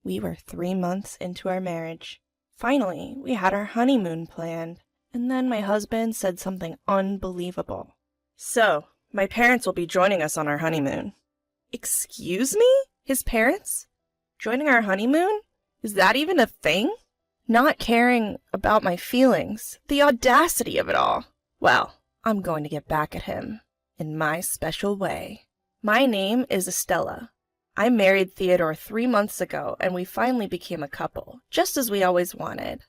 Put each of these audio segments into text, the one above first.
We were 3 months into our marriage. Finally, we had our honeymoon planned, and then my husband said something unbelievable. So, my parents will be joining us on our honeymoon. Excuse me? His parents? Joining our honeymoon? Is that even a thing? Not caring about my feelings. The audacity of it all. Well, I'm going to get back at him. In my special way. My name is Estella. I married Theodore 3 months ago, and we finally became a couple, just as we always wanted.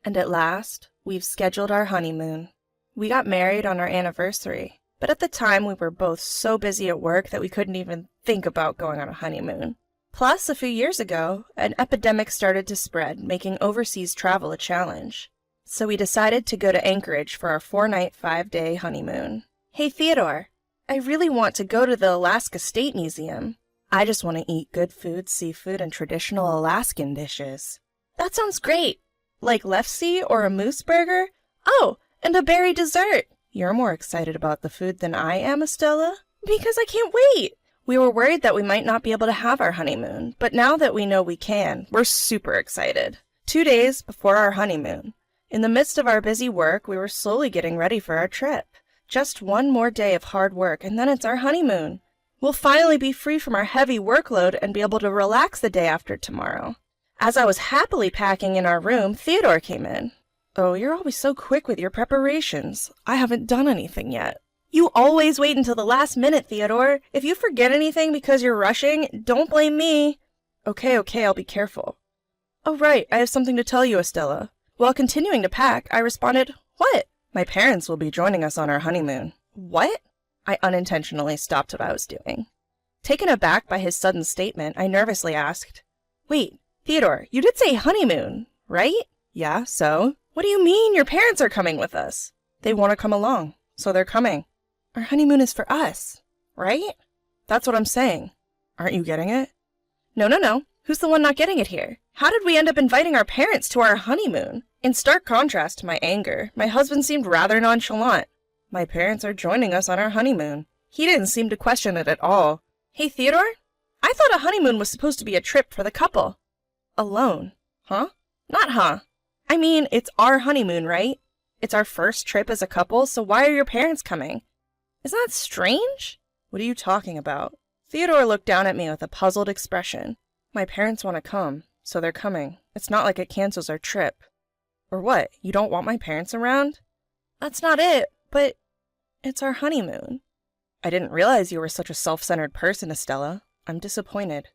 And at last, we've scheduled our honeymoon. We got married on our anniversary, but at the time we were both so busy at work that we couldn't even think about going on a honeymoon. Plus, a few years ago, an epidemic started to spread, making overseas travel a challenge. So we decided to go to Anchorage for our 4-night, 5-day honeymoon. Hey, Theodore, I really want to go to the Alaska State Museum. I just want to eat good food, seafood, and traditional Alaskan dishes. That sounds great. Like lefse or a moose burger? Oh, and a berry dessert. You're more excited about the food than I am, Estella? Because I can't wait. We were worried that we might not be able to have our honeymoon, but now that we know we can, we're super excited. 2 days before our honeymoon. In the midst of our busy work, we were slowly getting ready for our trip. Just one more day of hard work, and then it's our honeymoon. We'll finally be free from our heavy workload and be able to relax the day after tomorrow. As I was happily packing in our room, Theodore came in. Oh, you're always so quick with your preparations. I haven't done anything yet. You always wait until the last minute, Theodore. If you forget anything because you're rushing, don't blame me. Okay, I'll be careful. Oh, right, I have something to tell you, Estella. While continuing to pack, I responded, What? My parents will be joining us on our honeymoon. What? I unintentionally stopped what I was doing. Taken aback by his sudden statement, I nervously asked, Wait, Theodore, you did say honeymoon, right? Yeah, so? What do you mean your parents are coming with us? They want to come along, so they're coming. Our honeymoon is for us, right? That's what I'm saying. Aren't you getting it? No. Who's the one not getting it here? How did we end up inviting our parents to our honeymoon? In stark contrast to my anger, my husband seemed rather nonchalant. My parents are joining us on our honeymoon. He didn't seem to question it at all. Hey, Theodore? I thought a honeymoon was supposed to be a trip for the couple. Alone. Huh? Not huh. I mean, it's our honeymoon, right? It's our first trip as a couple, so why are your parents coming? Isn't that strange? What are you talking about? Theodore looked down at me with a puzzled expression. My parents want to come, so they're coming. It's not like it cancels our trip. Or what, you don't want my parents around? That's not it, but it's our honeymoon. I didn't realize you were such a self-centered person, Estella. I'm disappointed.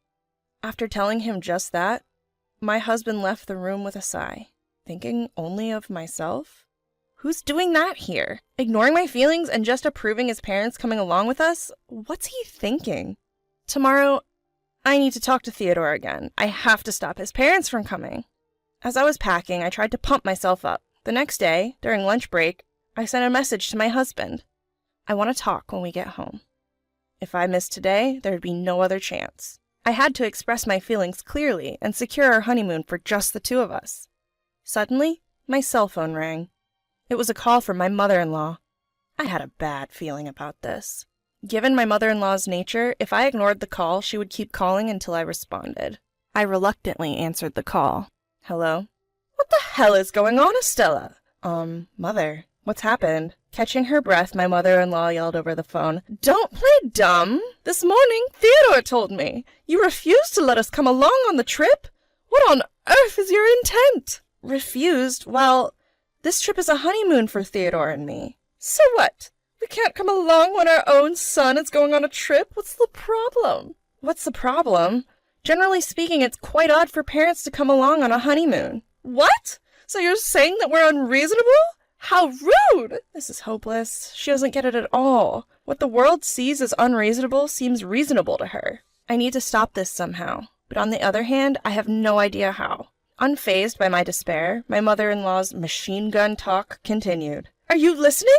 After telling him just that, my husband left the room with a sigh, thinking only of myself. Who's doing that here? Ignoring my feelings and just approving his parents coming along with us? What's he thinking? Tomorrow, I need to talk to Theodore again. I have to stop his parents from coming. As I was packing, I tried to pump myself up. The next day, during lunch break, I sent a message to my husband. I want to talk when we get home. If I missed today, there would be no other chance. I had to express my feelings clearly and secure our honeymoon for just the two of us. Suddenly, my cell phone rang. It was a call from my mother-in-law. I had a bad feeling about this. Given my mother-in-law's nature, if I ignored the call, she would keep calling until I responded. I reluctantly answered the call. Hello? What the hell is going on, Estella? Mother, what's happened? Catching her breath, my mother-in-law yelled over the phone, Don't play dumb! This morning, Theodore told me. You refused to let us come along on the trip? What on earth is your intent? Refused? Well, this trip is a honeymoon for Theodore and me. So what? We can't come along when our own son is going on a trip? What's the problem? What's the problem? Generally speaking, it's quite odd for parents to come along on a honeymoon. What? So you're saying that we're unreasonable? How rude! This is hopeless. She doesn't get it at all. What the world sees as unreasonable seems reasonable to her. I need to stop this somehow. But on the other hand, I have no idea how. Unfazed by my despair, my mother-in-law's machine gun talk continued. Are you listening?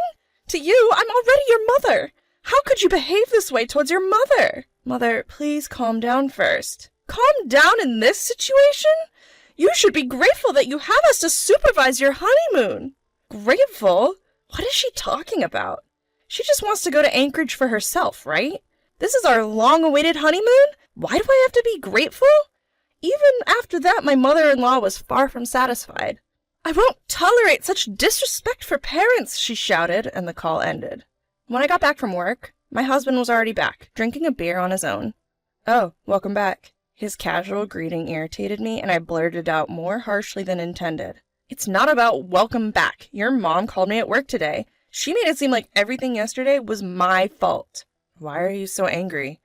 To you, I'm already your mother. How could you behave this way towards your mother? Mother, please calm down first. Calm down in this situation? You should be grateful that you have us to supervise your honeymoon. Grateful? What is she talking about? She just wants to go to Anchorage for herself, right? This is our long-awaited honeymoon? Why do I have to be grateful? Even after After that, my mother-in-law was far from satisfied. "I won't tolerate such disrespect for parents," she shouted, and the call ended. When I got back from work, my husband was already back, drinking a beer on his own. "Oh, welcome back." His casual greeting irritated me, and I blurted out more harshly than intended. "It's not about welcome back. Your mom called me at work today. She made it seem like everything yesterday was my fault." "Why are you so angry?"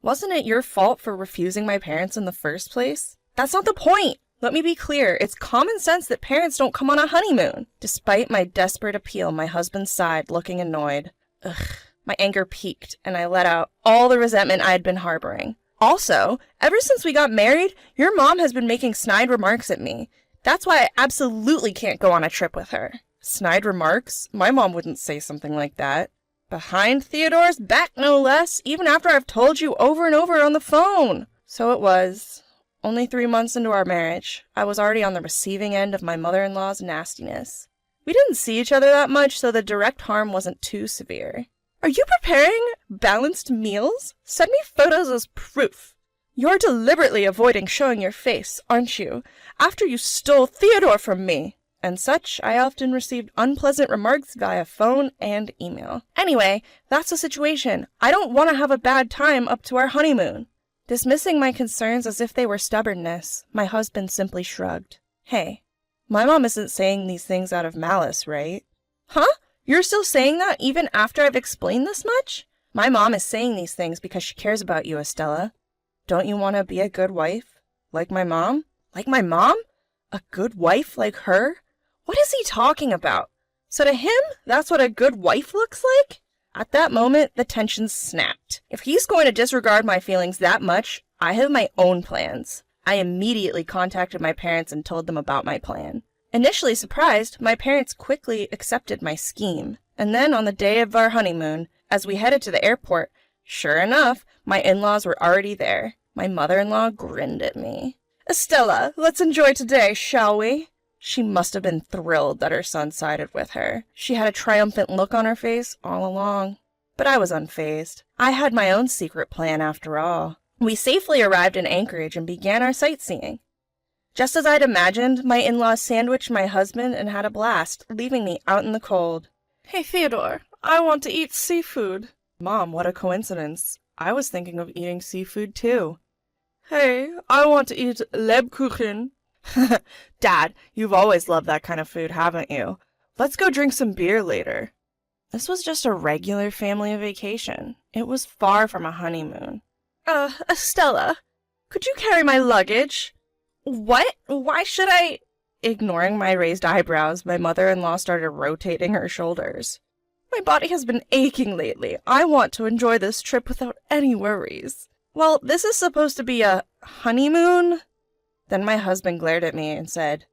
"Wasn't it your fault for refusing my parents in the first place?" "That's not the point. Let me be clear. It's common sense that parents don't come on a honeymoon." Despite my desperate appeal, my husband sighed, looking annoyed. Ugh. My anger peaked, and I let out all the resentment I had been harboring. "Also, ever since we got married, your mom has been making snide remarks at me. That's why I absolutely can't go on a trip with her." "Snide remarks? My mom wouldn't say something like that." "Behind Theodore's back, no less, even after I've told you over and over on the phone." So it was. Only 3 months into our marriage, I was already on the receiving end of my mother-in-law's nastiness. We didn't see each other that much, so the direct harm wasn't too severe. "Are you preparing balanced meals? Send me photos as proof. You're deliberately avoiding showing your face, aren't you, after you stole Theodore from me?" And such, I often received unpleasant remarks via phone and email. Anyway, that's the situation. I don't want to have a bad time up to our honeymoon. Dismissing my concerns as if they were stubbornness, my husband simply shrugged. "Hey, my mom isn't saying these things out of malice, right?" "Huh? You're still saying that even after I've explained this much?" "My mom is saying these things because she cares about you, Estella. Don't you want to be a good wife? Like my mom?" "Like my mom? A good wife like her? What is he talking about? So to him, that's what a good wife looks like?" At that moment, the tension snapped. If he's going to disregard my feelings that much, I have my own plans. I immediately contacted my parents and told them about my plan. Initially surprised, my parents quickly accepted my scheme. And then on the day of our honeymoon, as we headed to the airport, sure enough, my in-laws were already there. My mother-in-law grinned at me. "Estella, let's enjoy today, shall we?" She must have been thrilled that her son sided with her. She had a triumphant look on her face all along. But I was unfazed. I had my own secret plan after all. We safely arrived in Anchorage and began our sightseeing. Just as I'd imagined, my in-laws sandwiched my husband and had a blast, leaving me out in the cold. "Hey, Theodore, I want to eat seafood." "Mom, what a coincidence. I was thinking of eating seafood too." "Hey, I want to eat Lebkuchen." "Dad, you've always loved that kind of food, haven't you? Let's go drink some beer later." This was just a regular family vacation. It was far from a honeymoon. Estella, could you carry my luggage?" "What? Why should I?" Ignoring my raised eyebrows, my mother-in-law started rotating her shoulders. "My body has been aching lately. I want to enjoy this trip without any worries." "Well, this is supposed to be a honeymoon?" Then my husband glared at me and said,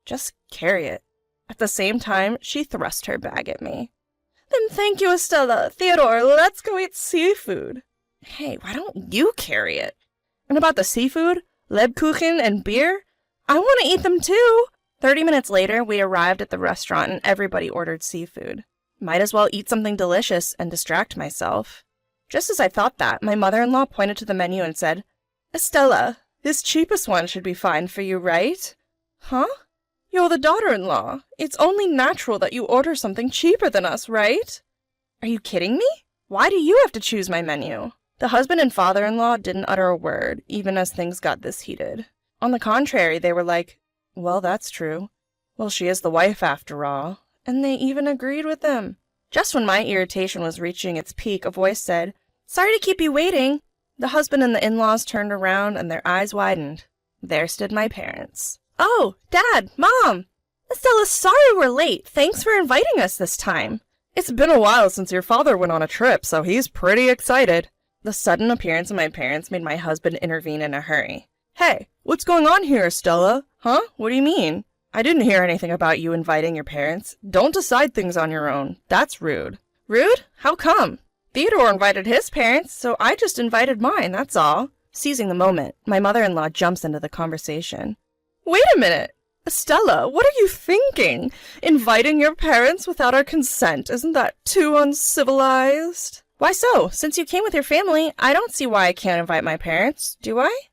"Just carry it." At the same time, she thrust her bag at me. "Then thank you, Estella. Theodore, let's go eat seafood." "Hey, why don't you carry it?" "And about the seafood, Lebkuchen, and beer? I want to eat them too." 30 minutes later, we arrived at the restaurant and everybody ordered seafood. Might as well eat something delicious and distract myself. Just as I thought that, my mother-in-law pointed to the menu and said, "Estella, this cheapest one should be fine for you, right?" "Huh? You're the daughter-in-law. It's only natural that you order something cheaper than us, right?" "Are you kidding me? Why do you have to choose my menu?" The husband and father-in-law didn't utter a word, even as things got this heated. On the contrary, they were like, "Well, that's true. Well, she is the wife after all." And they even agreed with them. Just when my irritation was reaching its peak, a voice said, "Sorry to keep you waiting." The husband and the in-laws turned around and their eyes widened. There stood my parents. "Oh, Dad, Mom! Estella, sorry we're late. Thanks for inviting us this time." "It's been a while since your father went on a trip, so he's pretty excited." The sudden appearance of my parents made my husband intervene in a hurry. "Hey, what's going on here, Estella? Huh? What do you mean? I didn't hear anything about you inviting your parents. Don't decide things on your own. That's rude." "Rude? How come? Theodore invited his parents, so I just invited mine, that's all." Seizing the moment, my mother-in-law jumps into the conversation. "Wait a minute! Estella, what are you thinking? Inviting your parents without our consent, isn't that too uncivilized?" "Why so? Since you came with your family, I don't see why I can't invite my parents, do I?"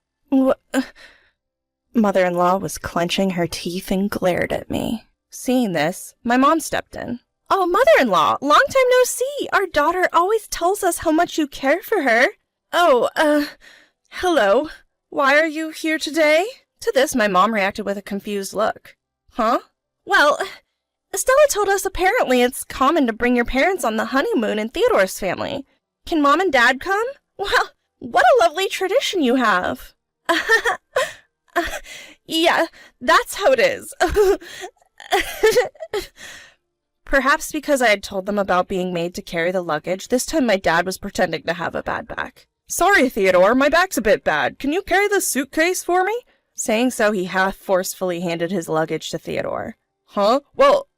Mother-in-law was clenching her teeth and glared at me. Seeing this, my mom stepped in. Oh, mother-in-law, long time no see. Our daughter always tells us how much you care for her. Oh, hello. Why are you here today? To this, my mom reacted with a confused look. Huh? Well, Estella told us apparently it's common to bring your parents on the honeymoon in Theodore's family. Can Mom and Dad come? Well, what a lovely tradition you have. Yeah, that's how it is. Perhaps because I had told them about being made to carry the luggage, this time my dad was pretending to have a bad back. Sorry, Theodore, my back's a bit bad. Can you carry the suitcase for me? Saying so, he half forcefully handed his luggage to Theodore. Huh? Well,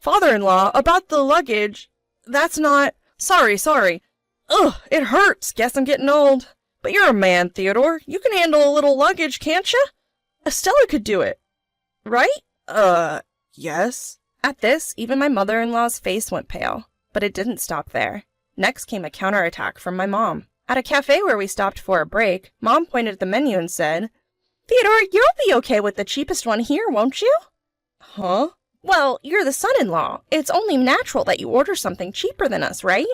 father-in-law, about the luggage, that's not... Sorry. Ugh, it hurts. Guess I'm getting old. But you're a man, Theodore. You can handle a little luggage, can't ya? Estella could do it. Right? Yes. At this, even my mother-in-law's face went pale. But it didn't stop there. Next came a counterattack from my mom. At a cafe where we stopped for a break, Mom pointed at the menu and said, Theodore, you'll be okay with the cheapest one here, won't you? Huh? Well, you're the son-in-law. It's only natural that you order something cheaper than us, right?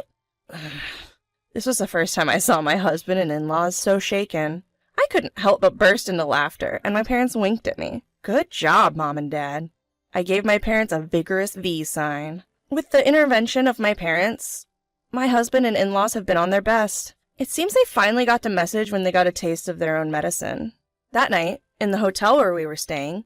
This was the first time I saw my husband and in-laws so shaken. I couldn't help but burst into laughter, and my parents winked at me. Good job, Mom and Dad. I gave my parents a vigorous V sign. With the intervention of my parents, my husband and in-laws have been on their best. It seems they finally got the message when they got a taste of their own medicine. That night, in the hotel where we were staying,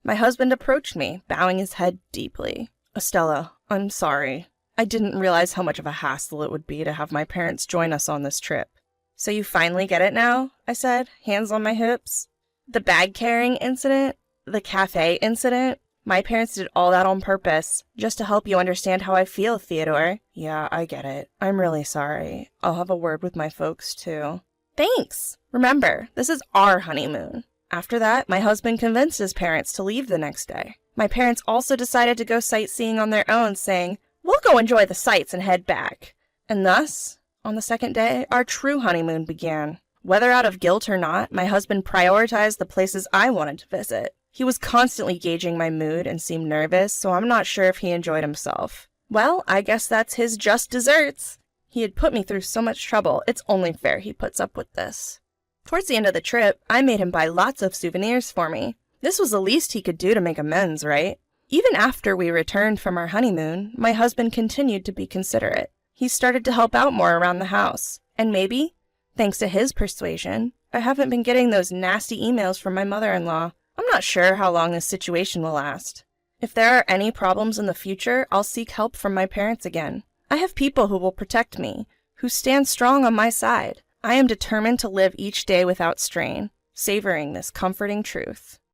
my husband approached me, bowing his head deeply. Estella, I'm sorry. I didn't realize how much of a hassle it would be to have my parents join us on this trip. So you finally get it now? I said, hands on my hips. The bag-carrying incident, the cafe incident, my parents did all that on purpose, just to help you understand how I feel, Theodore. Yeah, I get it. I'm really sorry. I'll have a word with my folks, too. Thanks! Remember, this is our honeymoon. After that, my husband convinced his parents to leave the next day. My parents also decided to go sightseeing on their own, saying, We'll go enjoy the sights and head back. And thus, on the second day, our true honeymoon began. Whether out of guilt or not, my husband prioritized the places I wanted to visit. He was constantly gauging my mood and seemed nervous, so I'm not sure if he enjoyed himself. Well, I guess that's his just desserts. He had put me through so much trouble, it's only fair he puts up with this. Towards the end of the trip, I made him buy lots of souvenirs for me. This was the least he could do to make amends, right? Even after we returned from our honeymoon, my husband continued to be considerate. He started to help out more around the house. And maybe, thanks to his persuasion, I haven't been getting those nasty emails from my mother-in-law. I'm not sure how long this situation will last. If there are any problems in the future, I'll seek help from my parents again. I have people who will protect me, who stand strong on my side. I am determined to live each day without strain, savoring this comforting truth.